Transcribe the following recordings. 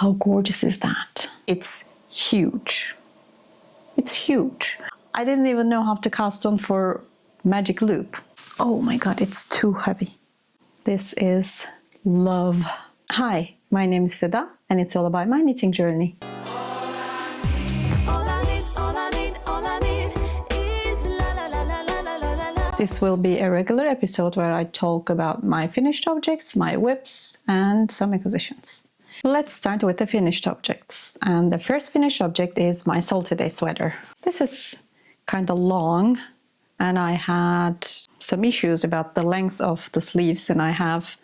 How gorgeous is that? It's huge. It's huge. I didn't even know how to cast on for magic loop. Oh my god, it's too heavy. This is love. Hi, my name is Seda and it's all about my knitting journey. This will be a regular episode where I talk about my finished objects, my whips, and some acquisitions. Let's start with the finished objects. And the first finished object is my Salty Day sweater. This is kind of long, and I had some issues about the length of the sleeves, and I have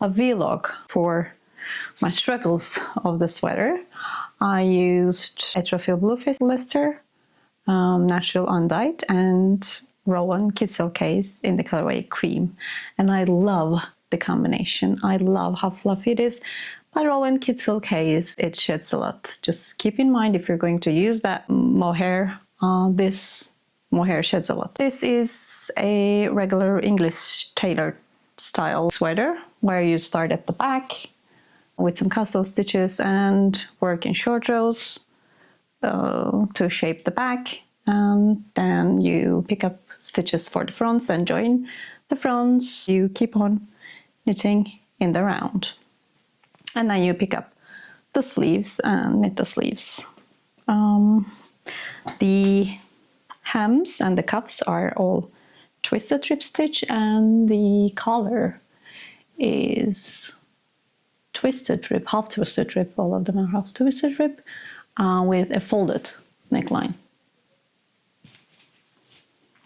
a vlog for my struggles of the sweater. I used Atrophy Blueface Lister, natural undyed, and Rowan Kid Silk Case in the colorway Cream. And I love the combination. I love how fluffy it is. But Rowan Kid Silk Case, it sheds a lot. Just keep in mind if you're going to use that mohair, this mohair sheds a lot. This is a regular English tailor style sweater where you start at the back with some custom stitches and work in short rows to shape the back, and then you pick up stitches for the fronts and join the fronts. You keep on knitting in the round, and then you pick up the sleeves and knit the sleeves. The hems and the cuffs are all twisted rib stitch, and the collar is twisted rib, half twisted rib. All of them are half twisted rib with a folded neckline.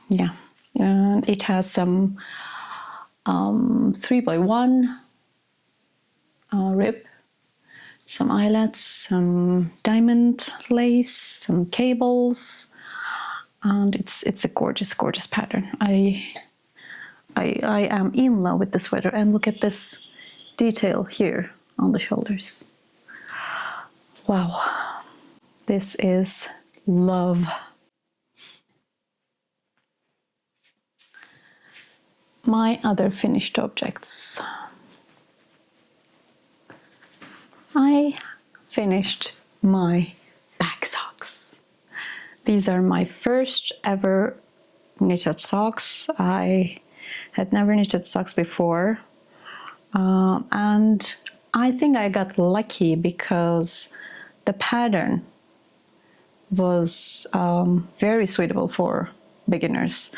Yeah, and it has some 3x1 rib, some eyelets, some diamond lace, some cables, and it's a gorgeous, gorgeous pattern. I am in love with the sweater, and look at this detail here on the shoulders. Wow, this is love. My other finished objects. I finished my back socks. These are my first ever knitted socks. I had never knitted socks before, and I think I got lucky because the pattern was very suitable for beginners.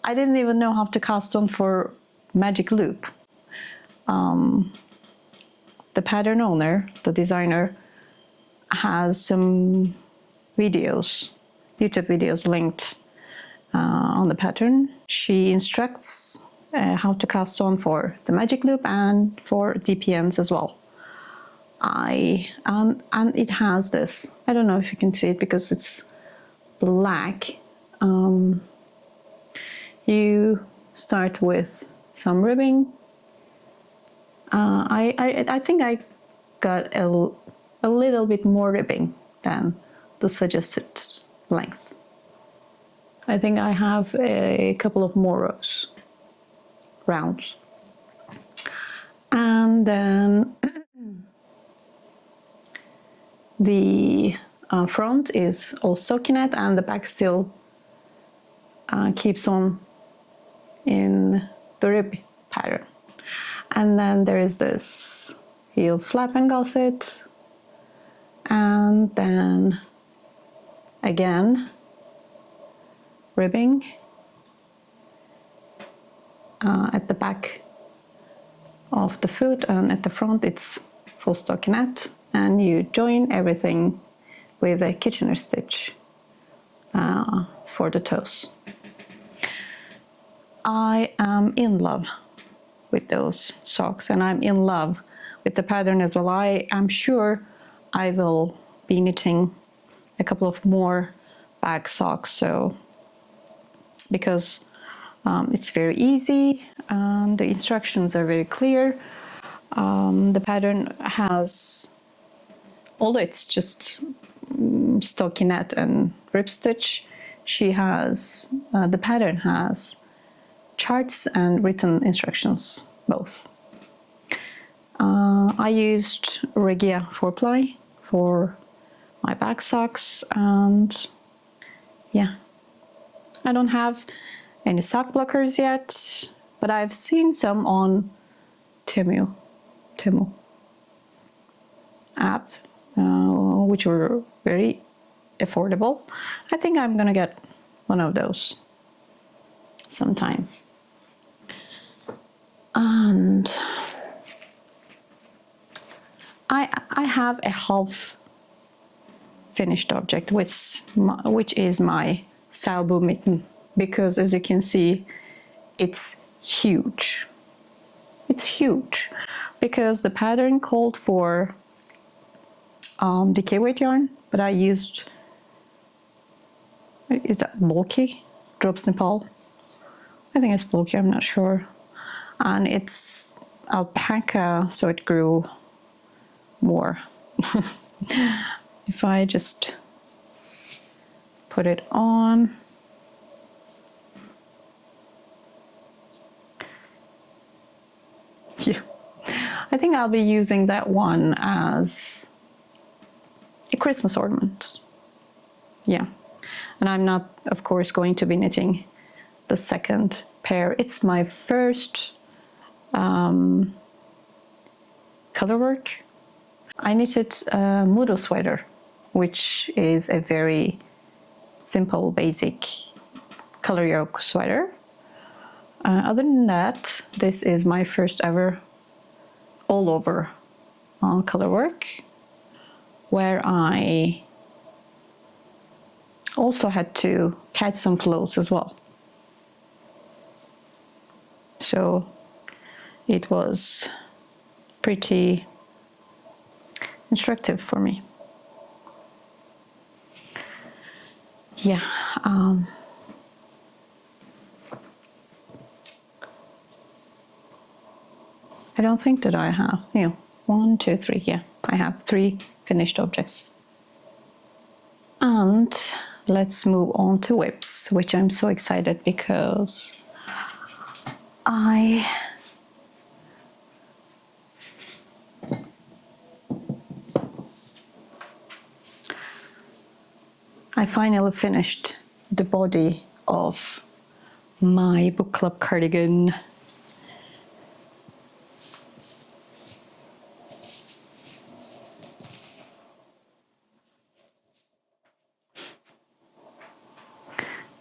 I didn't even know how to cast on for magic loop. The pattern owner, the designer, has some videos, YouTube videos linked on the pattern. She instructs how to cast on for the magic loop and for DPNs as well. And it has this, I don't know if you can see it because it's black. You start with some ribbing. I think I got a little bit more ribbing than the suggested length. I think I have a couple of more rounds. And then the front is all stockinette, and the back still keeps on in the rib pattern. And then there is this heel flap and gusset, and then again ribbing at the back of the foot, and at the front it's full stockinette, and you join everything with a Kitchener stitch for the toes. I am in love with those socks, and I'm in love with the pattern as well. I am sure I will be knitting a couple of more bag socks, so because it's very easy and the instructions are very clear. The pattern has, although it's just stockinette and rib stitch, she has the pattern has charts and written instructions both. I used Regia 4-ply for my back socks, and yeah, I don't have any sock blockers yet, but I've seen some on Temu app, which were very affordable. I think I'm gonna get one of those sometime. And I have a half finished object which is my Selbu Mitten, because as you can see, it's huge. It's huge because the pattern called for decay weight yarn, but I used, is that bulky? Drops Nepal? I think it's bulky, I'm not sure. And it's alpaca, so it grew more. If I just put it on, yeah, I think I'll be using that one as a Christmas ornament. Yeah, and I'm not, of course, going to be knitting the second pair. It's my first color work. I knitted a Mudo sweater, which is a very simple, basic color yoke sweater. Other than that, this is my first ever all over color work, where I also had to catch some flows as well. So it was pretty instructive for me. Yeah. I don't think that I have, 1, 2, 3, yeah, I have 3 finished objects. And let's move on to whips, which I'm so excited because I finally finished the body of my book club cardigan.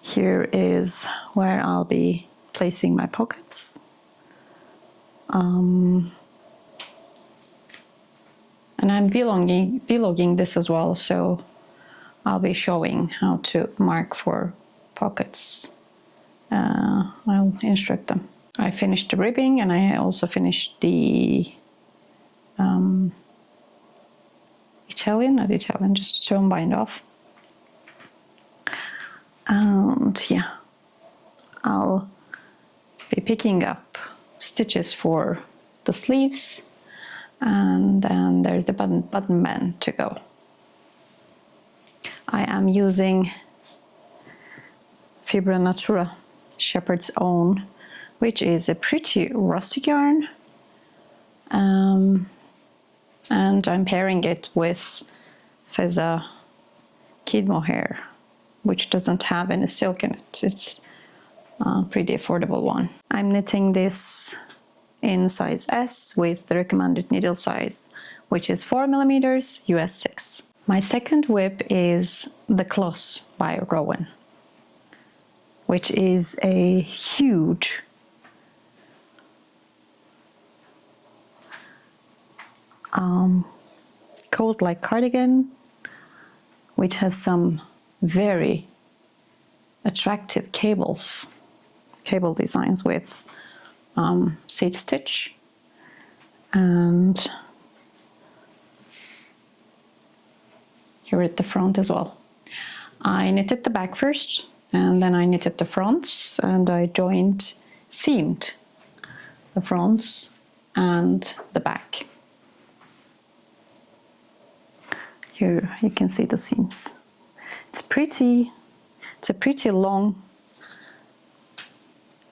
Here is where I'll be placing my pockets. And I'm vlogging this as well, so I'll be showing how to mark for pockets. I'll instruct them. I finished the ribbing, and I also finished the just sew and bind off. And yeah, I'll be picking up stitches for the sleeves, and then there's the button band to go. I am using Fibra Natura Shepherd's Own, which is a pretty rustic yarn, and I'm pairing it with Feza Kid Mohair, which doesn't have any silk in it. It's a pretty affordable one. I'm knitting this in size S with the recommended needle size, which is 4mm US 6. My second whip is the Kloss by Rowan, which is a huge coat-like cardigan, which has some very attractive cable designs with seed stitch, and here at the front as well. I knitted the back first, and then I knitted the fronts, and I seamed the fronts and the back. Here you can see the seams. It's a pretty long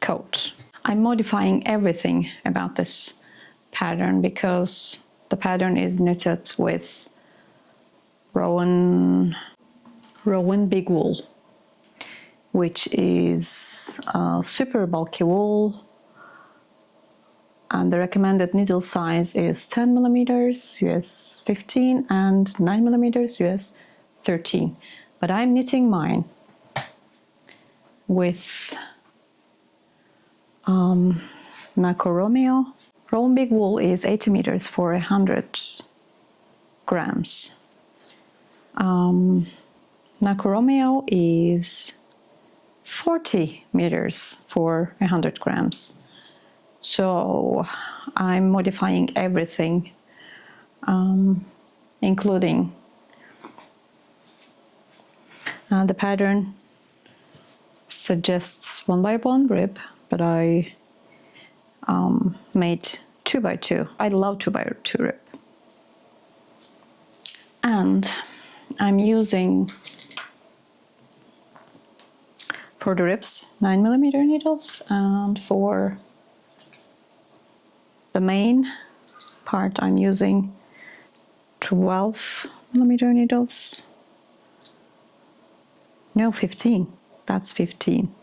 coat. I'm modifying everything about this pattern because the pattern is knitted with Rowan big wool, which is a super bulky wool, and the recommended needle size is 10 millimeters US 15 and 9 millimeters US 13. But I'm knitting mine with Naco Romeo. Rowan big wool is 80 meters for 100 grams. Naco Romeo is 40 meters for 100 grams. So I'm modifying everything, including the pattern suggests 1x1 rib, but I made 2x2. I love 2x2 rib. And I'm using, for the ribs, 9 millimeter needles, and for the main part I'm using 12 millimeter needles. No, 15. That's 15.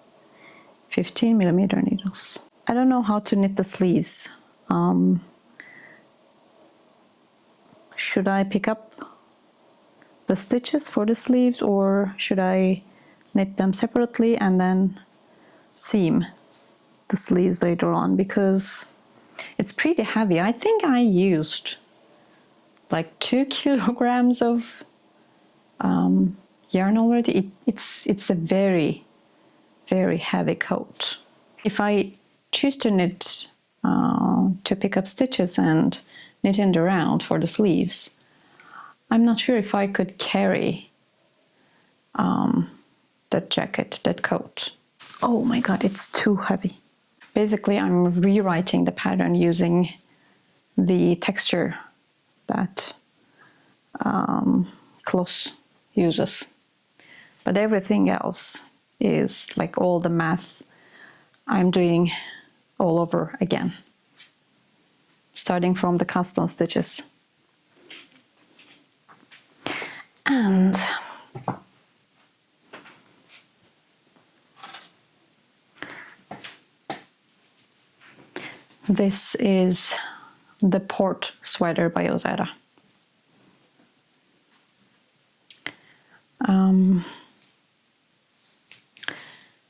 15 millimeter needles. I don't know how to knit the sleeves. Should I pick up the stitches for the sleeves, or should I knit them separately and then seam the sleeves later on? Because it's pretty heavy. I think I used like 2 kilograms of yarn already. It's a very, very heavy coat. If I choose to knit to pick up stitches and knit in the round for the sleeves, I'm not sure if I could carry that jacket, that coat. Oh my god, it's too heavy. Basically, I'm rewriting the pattern using the texture that Kloss uses. But everything else is like all the math I'm doing all over again, starting from the custom stitches. And this is the Port sweater by Ozetta.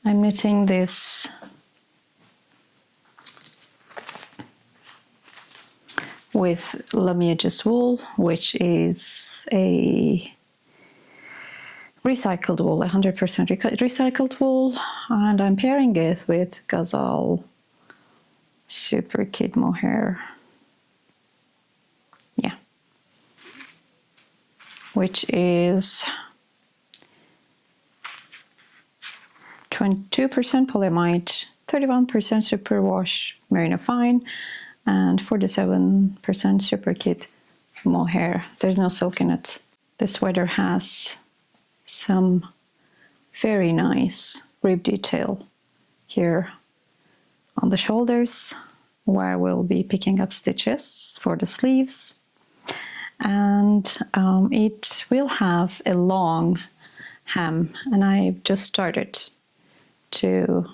I'm knitting this with Lamiage's wool, which is a recycled wool, 100% recycled wool, and I'm pairing it with Gazal Super Kid Mohair. Yeah. Which is 22% polyamide, 31% superwash merino fine, and 47% super kid mohair. There's no silk in it. This sweater has some very nice rib detail here on the shoulders, where we'll be picking up stitches for the sleeves. And it will have a long hem, and I've just started to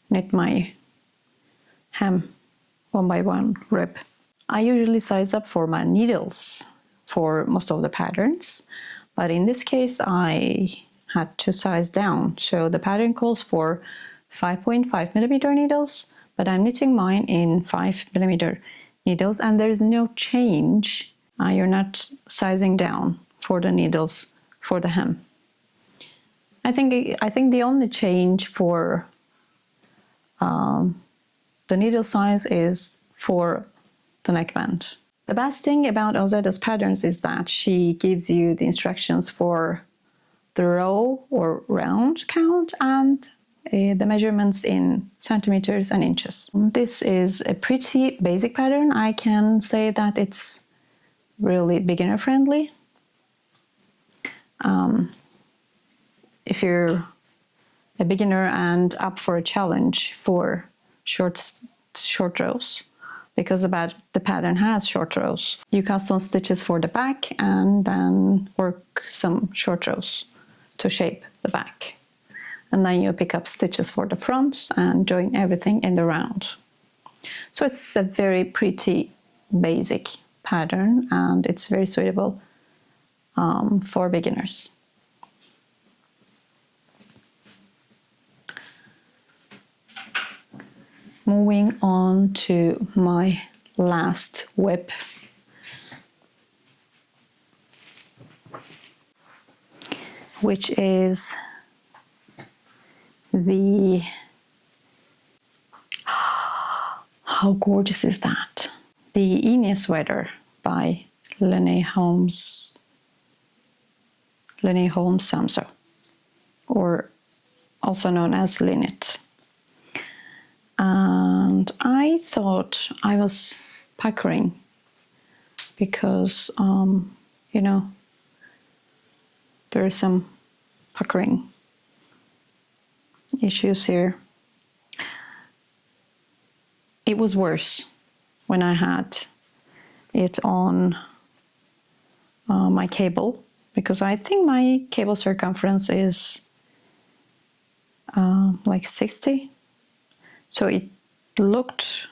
knit my hem 1x1 rib. I usually size up for my needles for most of the patterns, but in this case I had to size down. So the pattern calls for 5.5 millimeter needles, but I'm knitting mine in 5 millimeter needles, and there's no change. You're not sizing down for the needles for the hem. I think the only change for the needle size is for the neckband. The best thing about Ozetta's patterns is that she gives you the instructions for the row or round count and the measurements in centimeters and inches. This is a pretty basic pattern. I can say that it's really beginner friendly. If you're a beginner and up for a challenge for short rows, because the pattern has short rows. You cast on stitches for the back and then work some short rows to shape the back. And then you pick up stitches for the front and join everything in the round. So it's a very pretty basic pattern, and it's very suitable for beginners. Moving on to my last whip. Which is the... How gorgeous is that? The Inge sweater by Lene Holmes Samso, or also known as Linnet. And I thought I was puckering because, you know, there are some puckering issues here. It was worse when I had it on my cable, because I think my cable circumference is like 60. So it looked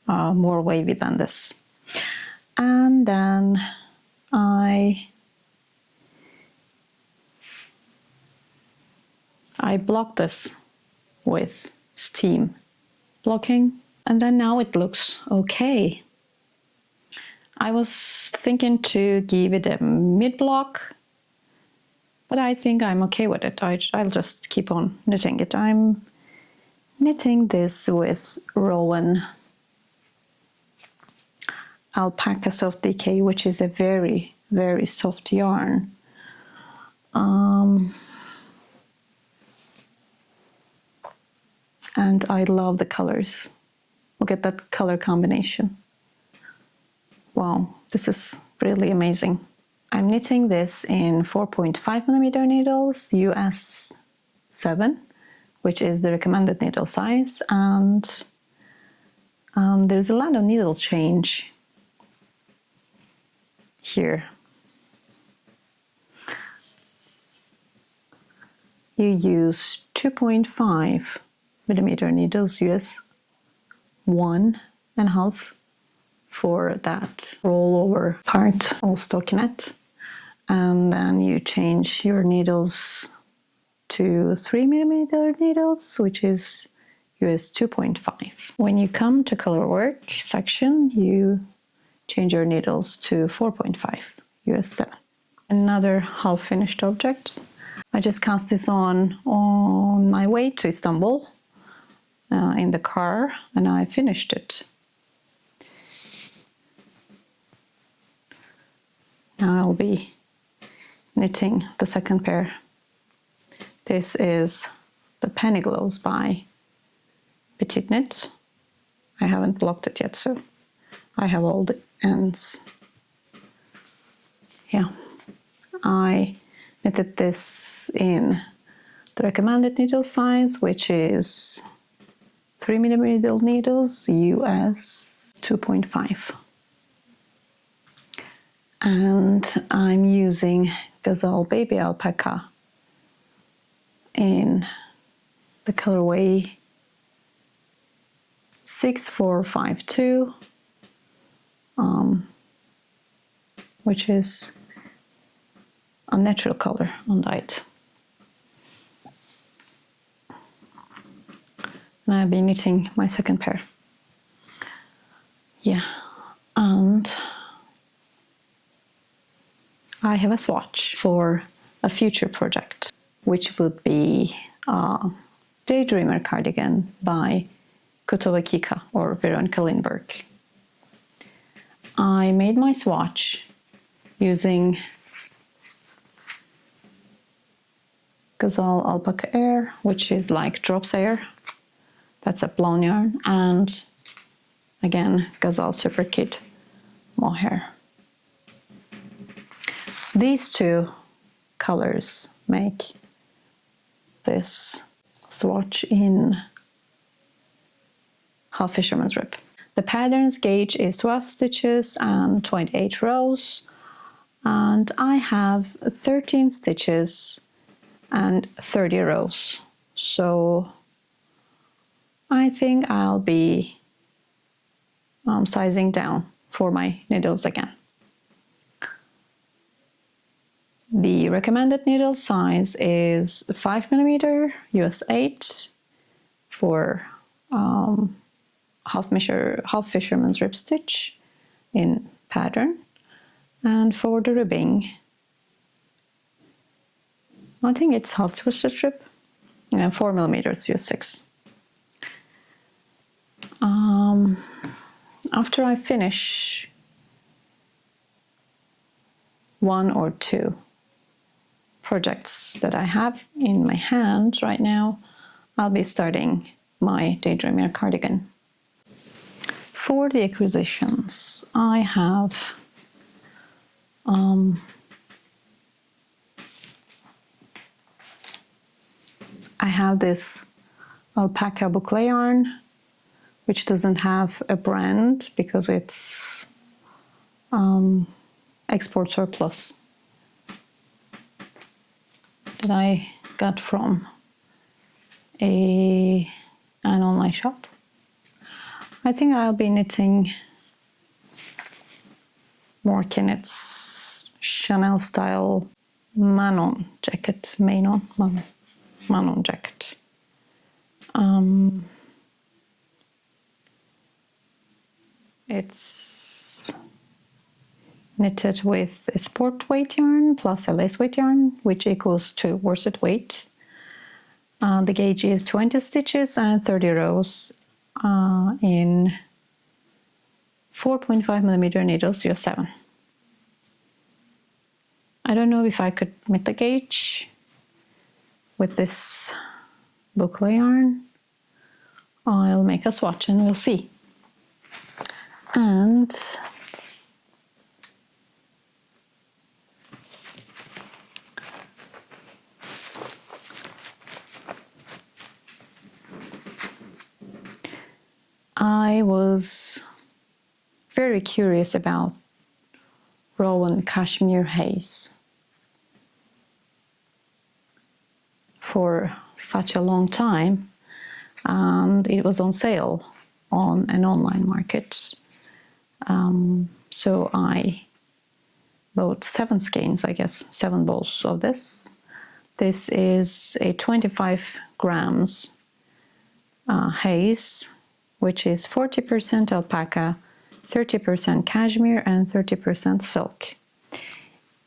more wavy than this. And then I blocked this with steam blocking, and then now it looks okay. I was thinking to give it a mid block, but I think I'm okay with it. I'll just keep on knitting it. I'm knitting this with Rowan Alpaca Soft DK, which is a very, very soft yarn. And I love the colors. Look at that color combination. Wow, this is really amazing. I'm knitting this in 4.5mm needles, US 7, which is the recommended needle size, and there's a lot of needle change here. You use 2.5mm needles, US 1.5 for that rollover part, all stockinette, and then you change your needles to 3mm needles, which is US 2.5. When you come to color work section, you change your needles to 4.5, US 7. Another half finished object. I just cast this on my way to Istanbul in the car, and I finished it. Now I'll be knitting the second pair. This is the Penny Gloves by Petite Knit. I haven't blocked it yet, so I have all the ends. Yeah, I knitted this in the recommended needle size, which is 3mm needles, US 2.5. And I'm using Gazelle Baby Alpaca in the colorway 6452, which is a natural color undyed. And I've been knitting my second pair. Yeah, and I have a swatch for a future project, which would be Daydreamer Cardigan by Kotova Kika or Veronica Lindberg. I made my swatch using Gazelle Alpaca Air, which is like Drops Air. That's a blown yarn, and again Gazelle Super Kid mohair. These two colors make this swatch in Half Fisherman's Rib. The pattern's gauge is 12 stitches and 28 rows, and I have 13 stitches and 30 rows. So I think I'll be sizing down for my needles again. The recommended needle size is 5mm US 8 for half fisherman's rib stitch in pattern, and for the ribbing I think it's half twisted strip, 4mm US 6. After I finish one or two projects that I have in my hand right now, I'll be starting my Daydreamer cardigan. For the acquisitions, I have this alpaca boucle yarn, which doesn't have a brand because it's export surplus that I got from an online shop. I think I'll be knitting more Kennett's Chanel style Manon jacket, Manon jacket. It's knitted with a sport weight yarn plus a lace weight yarn, which equals to worsted weight. The gauge is 20 stitches and 30 rows in 4.5mm needles US 7. I don't know if I could knit the gauge with this boucle yarn. I'll make a swatch and we'll see. And I was very curious about Rowan Cashmere Haze for such a long time, and it was on sale on an online market. So I bought 7 skeins, I guess, 7 balls of this. This is a 25 grams haze, which is 40% alpaca, 30% cashmere, and 30% silk.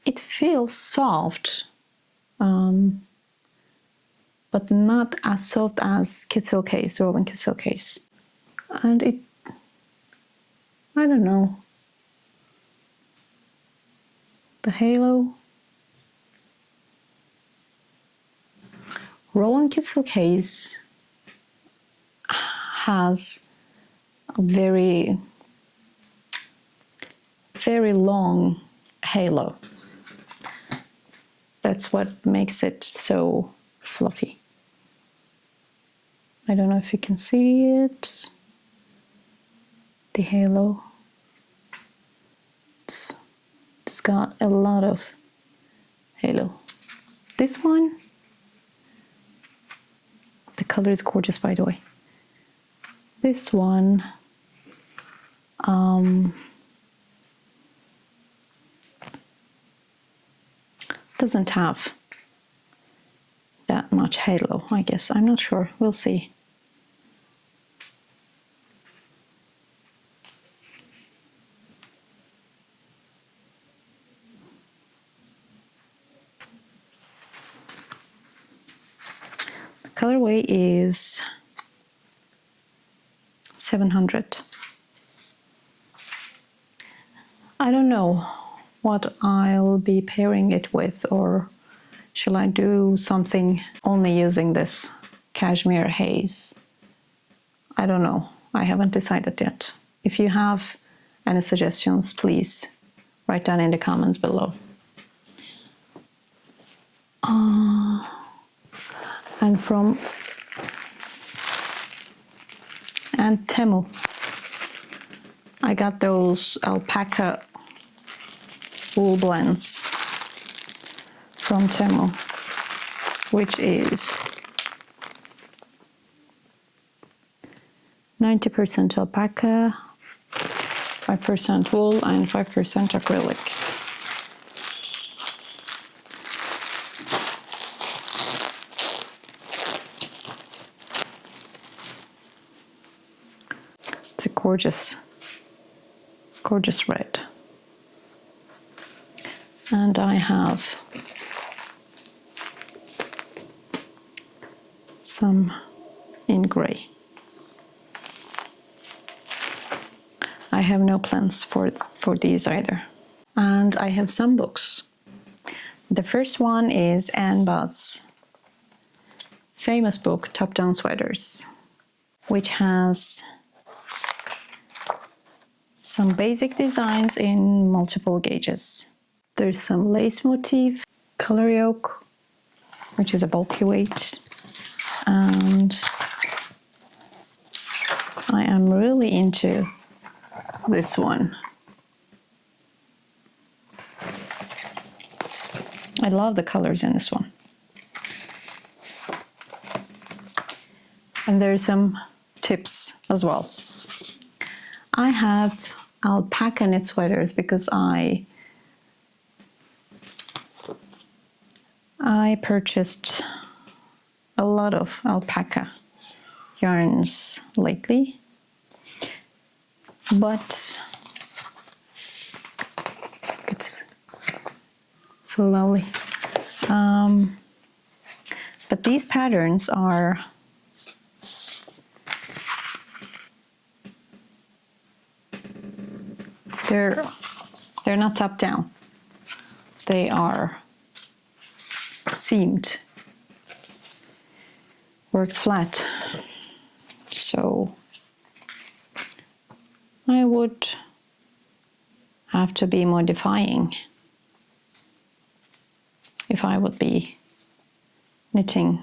It feels soft, but not as soft as Kid Silk Haze, Rowan Kid Silk Haze. And it, I don't know, the halo. Rowan Kid Silk Haze has a very long halo. That's what makes it so fluffy. I don't know if you can see it. The halo. It's got a lot of halo. This one, the color is gorgeous, by the way. This one doesn't have that much halo, I guess. I'm not sure. We'll see. The colorway is 700. I don't know what I'll be pairing it with, or shall I do something only using this cashmere haze? I don't know. I haven't decided yet. If you have any suggestions, please write down in the comments below. And from Temu, I got those alpaca wool blends from Temu, which is 90% alpaca, 5% wool, and 5% acrylic. It's a gorgeous, gorgeous red. And I have some in gray. I have no plans for these either. And I have some books. The first one is Anne Budd's famous book, Top Down Sweaters, which has some basic designs in multiple gauges. There's some lace motif, color yoke, which is a bulky weight, and I am really into this one. I love the colors in this one. And there's some tips as well. I have alpaca knit sweaters because I purchased a lot of alpaca yarns lately, but it's so lovely. But these patterns are they're not top down. They are seamed, worked flat. So I would have to be modifying if I would be knitting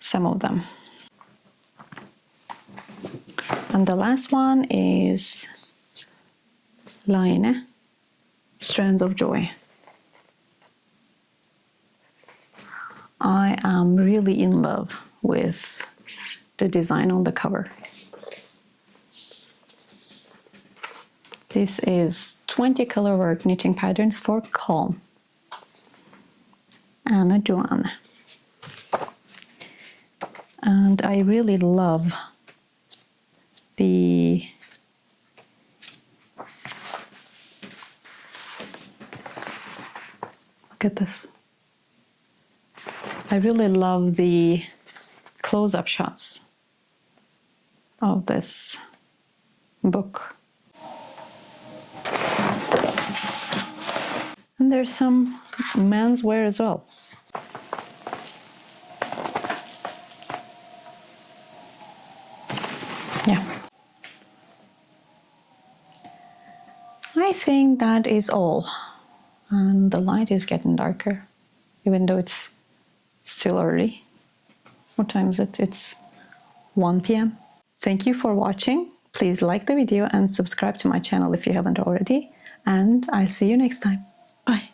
some of them. And the last one is Line, Strands of Joy. I am really in love with the design on the cover. This is 20 color work knitting patterns for Calm, Anna Joanne. And I really love the look at this. I really love the close-up shots of this book. And there's some menswear as well. Yeah. I think that is all. And the light is getting darker, even though it's still early. What time is it? It's 1 p.m. Thank you for watching. Please like the video and subscribe to my channel if you haven't already. And I'll see you next time. Bye.